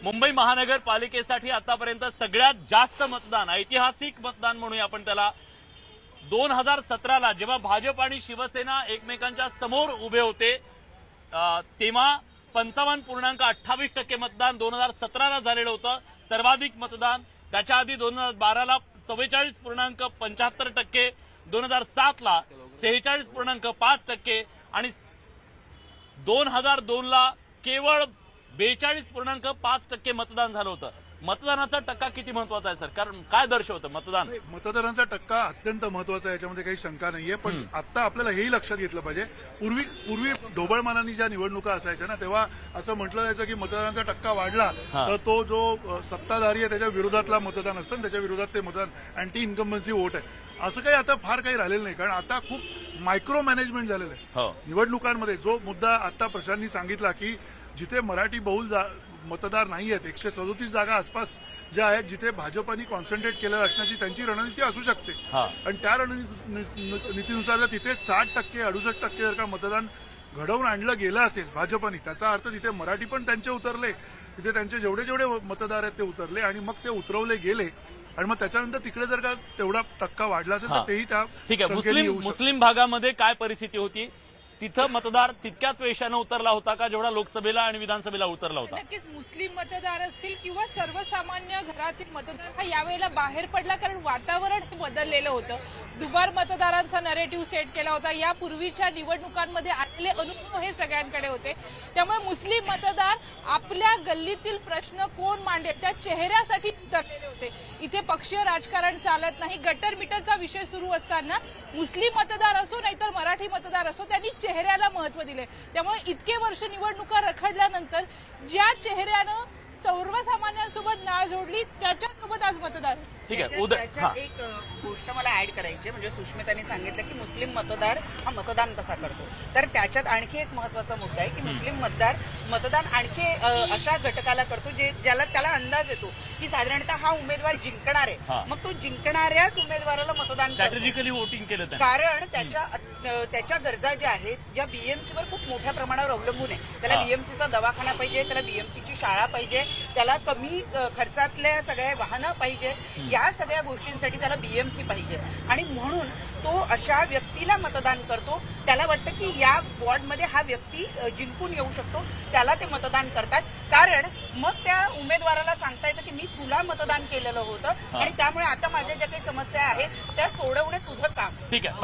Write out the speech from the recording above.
मुंबई महानगरपालिकेसाठी आतापर्यंत सगळ्यात जास्त मतदान, ऐतिहासिक मतदान म्हणूया आपण त्याला, 2017ला जेव्हा भाजप आणि शिवसेना एकमेकांच्या समोर उभे होते तेव्हा 55.28% मतदान 2017ला झालेलं होतं, सर्वाधिक मतदान. त्याच्या आधी 2012ला 44.75%, 2007ला 46.5% आणि 2002ला केवळ 42.5% मतदान झालं होतं. मतदानाचा टक्का किती महत्वाचा आहे सर? कारण काय दर्शवतं मतदान? मतदानाचा टक्का अत्यंत महत्वाचा आहे, याच्यामध्ये काही शंका नाहीये. पण आता आपल्याला हेही लक्षात घेतलं पाहिजे, पूर्वी ढोबळमानांनी ज्या निवडणुका असायच्या ना, तेव्हा असं म्हटलं जायचं की मतदानाचा टक्का वाढला तर तो जो सत्ताधारी आहे त्याच्या विरोधातला मतदान असतं, त्याच्या विरोधात ते मतदान अँटी इन्कम्बन्सी वोट आहे. असं काही आता फार काही राहिलेलं नाही, कारण आता खूप मायक्रो मॅनेजमेंट झालेलं आहे निवडणुकांमध्ये. जो मुद्दा आता प्रशांतनी सांगितला की जिथे मराठी बहुल मतदार नाही आहेत, 137 जागा आसपास ज्या आहेत जिथे भाजपनी कॉन्सन्ट्रेट केलेलं असण्याची त्यांची रणनीती असू शकते, आणि त्या रणनीतीनुसार जर तिथे 60%, 68% जर का मतदान घडवून आणलं गेलं असेल भाजपनी, त्याचा अर्थ तिथे मराठी पण त्यांचे उतरले, तिथे त्यांचे जेवढे मतदार आहेत ते उतरले आणि मग ते उतरवले गेले, आणि मग त्याच्यानंतर तिकडे जर का तेवढा टक्का वाढला असेल तर तेही त्या ठीक आहे. मुस्लिम भागामध्ये काय परिस्थिती होती? तिथं मतदार तितक्याच वेशानं उतरला होता का जेवढा लोकसभेला आणि विधानसभेला उतरला होता? नक्कीच मुस्लिम मतदार असतील किंवा सर्वसामान्य घरातील मतदार हा यावेळेला बाहेर पडला, कारण वातावरण हे बदललेलं होतं. दुबार मतदारांचा नरेटिव्ह सेट केला होता. यापूर्वीच्या निवडणुकांमध्ये आलेले अनुभव हे सगळ्यांकडे होते. त्यामुळे मुस्लिम मतदार आपल्या गल्लीतील प्रश्न कोण मांडेल त्या चेहऱ्यासाठी उतरलेले होते. इथे पक्षीय राजकारण चालत नाही. गटर मीटरचा विषय सुरू असताना मुस्लिम मतदार असो नाहीतर मराठी मतदार असो त्यांनी चेहऱ्याला महत्व दिले. त्यामुळे इतके वर्ष निवडणुका रखडल्यानंतर ज्या चेहऱ्यानं सर्वसामान्यांसोबत नाळ जोडली त्याच्यासोबत आज मतदार. ठीक आहे. एक गोष्ट मला ऍड करायची, म्हणजे सुष्मितांनी सांगितलं की मुस्लिम मतदार हा मतदान कसा करतो, तर त्याच्यात आणखी एक महत्वाचा मुद्दा आहे की मुस्लिम मतदान आणखी अशा घटकाला करतो ज्याला त्याला अंदाज येतो की साधारणतः हा उमेदवार जिंकणार आहे, मग तो जिंकणाऱ्याच उमेदवाराला मतदान स्ट्रॅटेजिकली वोटिंग केलं, कारण त्याच्या गरजा ज्या आहेत ज्या बीएमसीवर खूप मोठ्या प्रमाणावर अवलंबून आहे. त्याला बीएमसीचा दवाखाना पाहिजे, त्याला बीएमसीची शाळा पाहिजे, त्याला कमी खर्चातल्या सगळ्या वाहनं पाहिजे, या सगळ्या गोष्टींसाठी त्याला बीएमसी पाहिजे, आणि म्हणून तो अशा व्यक्तीला मतदान करतो. त्याला वाटतं की या वॉर्डमध्ये हा व्यक्ती जिंकून येऊ शकतो, त्याला ते मतदान करतात, कारण मग त्या उमेदवाराला सांगता येतं की मी तुला मतदान केलेलं होतं आणि त्यामुळे आता माझ्या ज्या काही समस्या आहेत त्या सोडवणे तुझं काम. ठीक आहे.